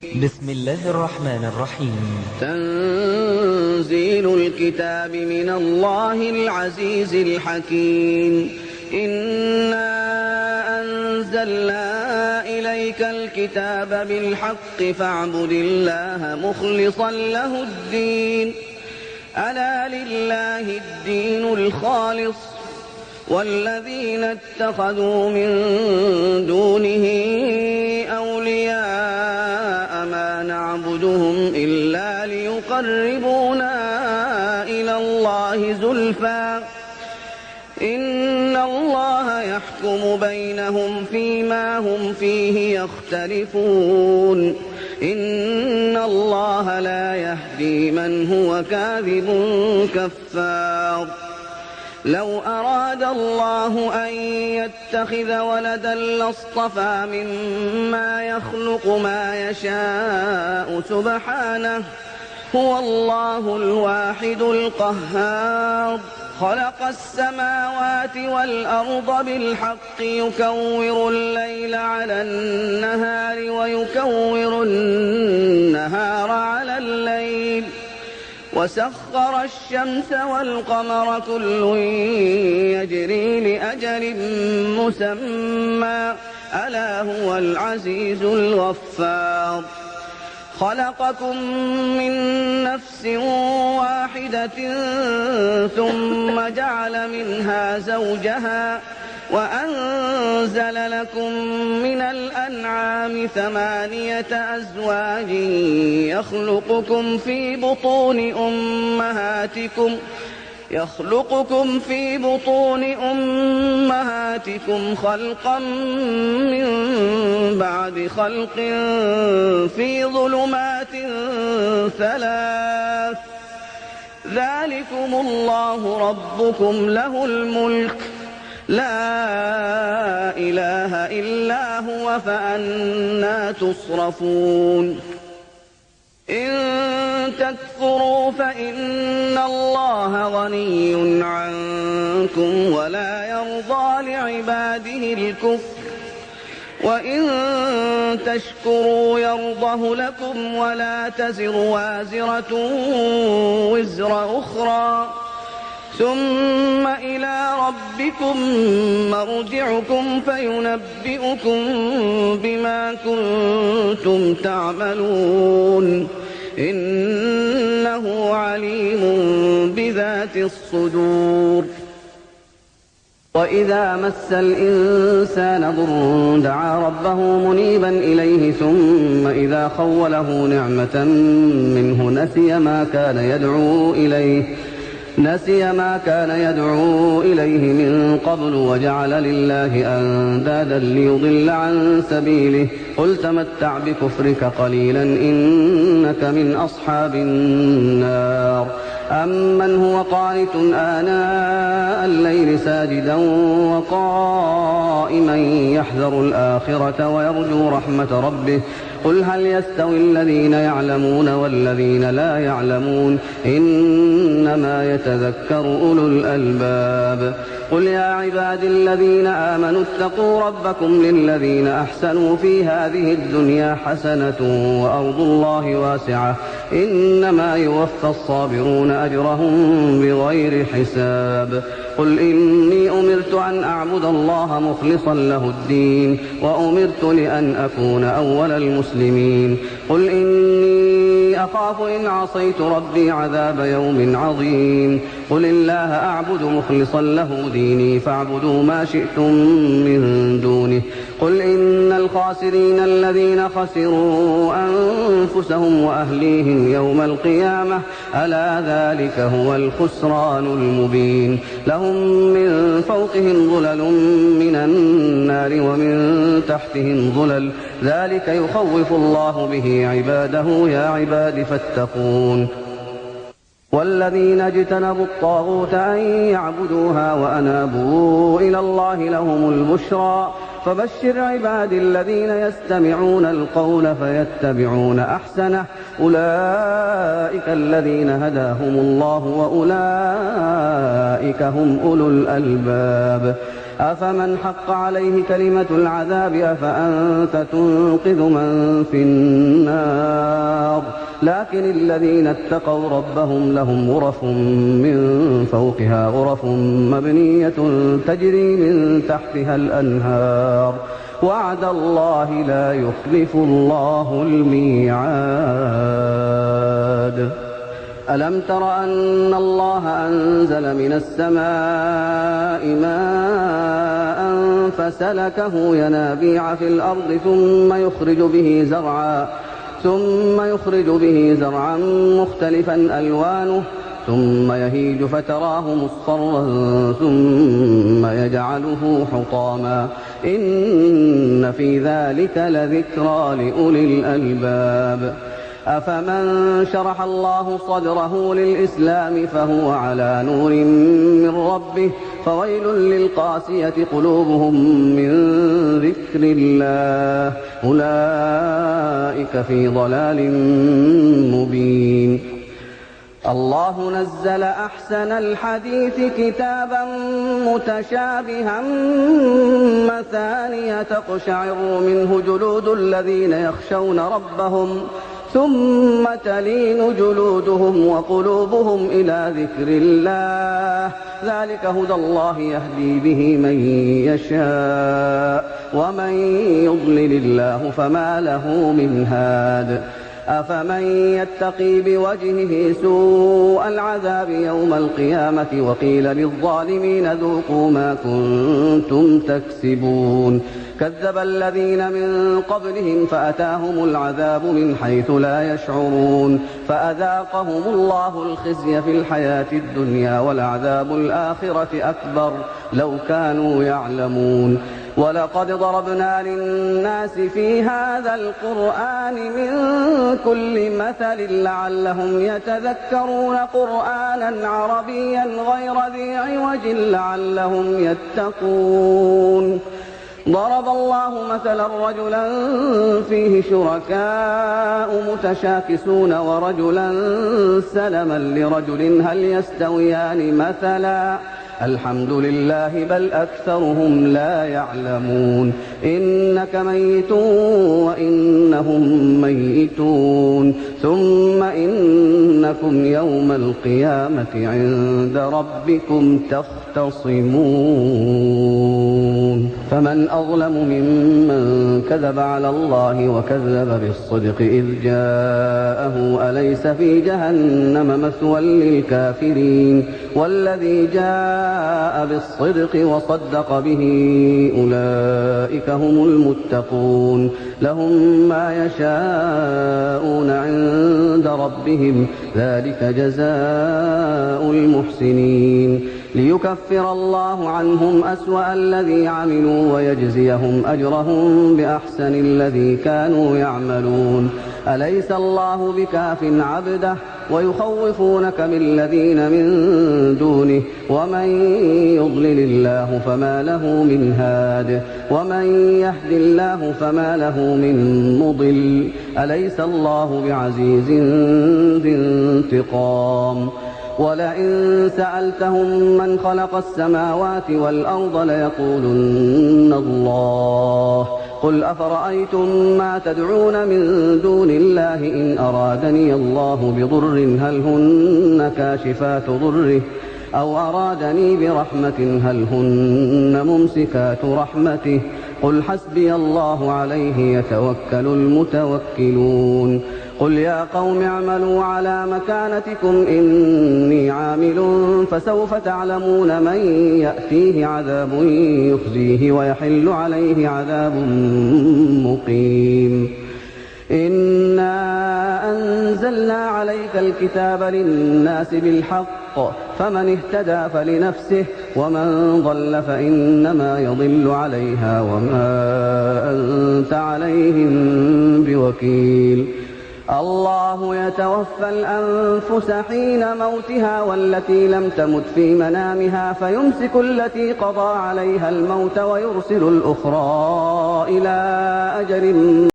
بسم الله الرحمن الرحيم. تنزيل الكتاب من الله العزيز الحكيم. إنا أنزلنا إليك الكتاب بالحق فاعبد الله مخلصا له الدين. ألا لله الدين الخالص والذين اتخذوا من دونه أولياء ما نعبدهم إلا ليقربونا إلى الله زلفى إن الله يحكم بينهم فيما هم فيه يختلفون. إن الله لا يهدي من هو كاذب كفار. لو أراد الله أن يتخذ ولدا لاصطفى مما يخلق ما يشاء سبحانه هو الله الواحد القهار. خلق السماوات والأرض بالحق يكور الليل على النهار ويكور النهار على الليل وسخر الشمس والقمر كل يجري لأجل مسمى ألا هو العزيز الغفار. خلقكم من نفس واحدة ثم جعل منها زوجها وأنزل لكم من الأنعام 8 أزواج يخلقكم في بطون أمهاتكم خلقا من بعد خلق في ظلمات 3. ذلكم الله ربكم له الملك لا إله إلا هو فأنى تصرفون. إن تكفروا فإن الله غني عنكم ولا يرضى لعباده الكفر وإن تشكروا يرضه لكم ولا تزر وازرة وزر أخرى ثم إلى ربكم مرجعكم فينبئكم بما كنتم تعملون إنه عليم بذات الصدور. وإذا مس الإنسان ضر دعا ربه منيبا إليه ثم إذا خوله نعمة منه نسي ما كان يدعو إليه من قبل وجعل لله أندادا ليضل عن سبيله قل تمتع بكفرك قليلا إنك من أصحاب النار. أمن هو قانت آناء الليل ساجدا وقائما يحذر الآخرة ويرجو رحمة ربه قل هل يستوي الذين يعلمون والذين لا يعلمون إنما يتذكر أولو الألباب. قل يا عبادي الذين آمنوا اتقوا ربكم للذين أحسنوا في هذه الدنيا حسنة وأرض الله واسعة إنما يوفى الصابرون أجرهم بغير حساب. قل إني أمرت أن أعبد الله مخلصا له الدين وأمرت لأن أكون أول المسلمين. قل إني أخاف إن عصيت ربي عذاب يوم عظيم. قل الله أعبد مخلصا له ديني فاعبدوا ما شئتم من دونه. قل إن الخاسرين الذين خسروا أنفسهم وأهليهم يوم القيامة ألا ذلك هو الخسران المبين. لهم من فوقهم ظلل من النار ومن تحتهم ظلل ذلك يخوف الله به عباده يا عباد فاتقون. والذين اجتنبوا الطاغوت أن يعبدوها وأنابوا إلى الله لهم البشرى فبشر عبادي الذين يستمعون القول فيتبعون أحسنه أولئك الذين هداهم الله وأولئك هم أولو الألباب. أفمن حق عليه كلمة العذاب أفأنت تنقذ من في النار لكن الذين اتقوا ربهم لهم غرف من فوقها غرف مبنية تجري من تحتها الأنهار وعد الله لا يخلف الله الميعاد. ألم تر أن الله أنزل من السماء ماء فسلكه ينابيع في الأرض ثم يخرج به زرعا مختلفا ألوانه ثم يهيج فتراه مصفرا ثم يجعله حطاما إن في ذلك لذكرى لأولي الألباب. أفمن شرح الله صدره للإسلام فهو على نور من ربه فويل للقاسية قلوبهم من ذكر الله أولئك في ضلال مبين. الله نزل أحسن الحديث كتابا متشابها مثانية تقشعر منه جلود الذين يخشون ربهم ثم تلين جلودهم وقلوبهم إلى ذكر الله ذلك هدى الله يهدي به من يشاء ومن يضلل الله فما له من هاد. أفمن يتقي بوجهه سوء العذاب يوم القيامة وقيل للظالمين ذوقوا ما كنتم تكسبون. كذب الذين من قبلهم فأتاهم العذاب من حيث لا يشعرون فأذاقهم الله الخزي في الحياة الدنيا ولعذاب الآخرة أكبر لو كانوا يعلمون. ولقد ضربنا للناس في هذا القرآن من كل مثل لعلهم يتذكرون قرآنا عربيا غير ذي عوج لعلهم يتقون. ضرب الله مثلا رجلا فيه شركاء متشاكسون ورجلا سلما لرجل هل يستويان مثلا الحمد لله بل أكثرهم لا يعلمون. إنك ميت وإنهم ميتون ثم إنكم يوم القيامة عند ربكم تختصمون. فمن أظلم ممن كذب على الله وكذب بالصدق إذ جاءه أليس في جهنم مثوى للكافرين والذي جاء بالصدق وصدق به أولئك هم المتقون. لهم ما يشاءون عند ربهم ذلك جزاء المحسنين ليكفر الله عنهم أسوأ الذي عملوا ويجزيهم أجرهم بأحسن الذي كانوا يعملون. أليس الله بكاف عبده ويخوفونك بالذين من دونه ومن يضلل الله فما له من هاد ومن يهد الله فما له من مضل. أليس الله بعزيز ذي انتقام. ولئن سألتهم من خلق السماوات والأرض ليقولن الله قل أفرأيتم ما تدعون من دون الله إن أرادني الله بضر هل هن كاشفات ضره أو أرادني برحمة هل هن ممسكات رحمته قل حسبي الله عليه يتوكل المتوكلون. قل يا قوم اعملوا على مكانتكم إني عامل فسوف تعلمون من يأتيه عذاب يخزيه ويحل عليه عذاب مقيم. إنا أنزلنا عليك الكتاب للناس بالحق فمن اهتدى فلنفسه ومن ضل فإنما يضل عليها وما أنت عليهم بوكيل. الله يتوفى الأنفس حين موتها والتي لم تمت في منامها فيمسك التي قضى عليها الموت ويرسل الأخرى إلى أجل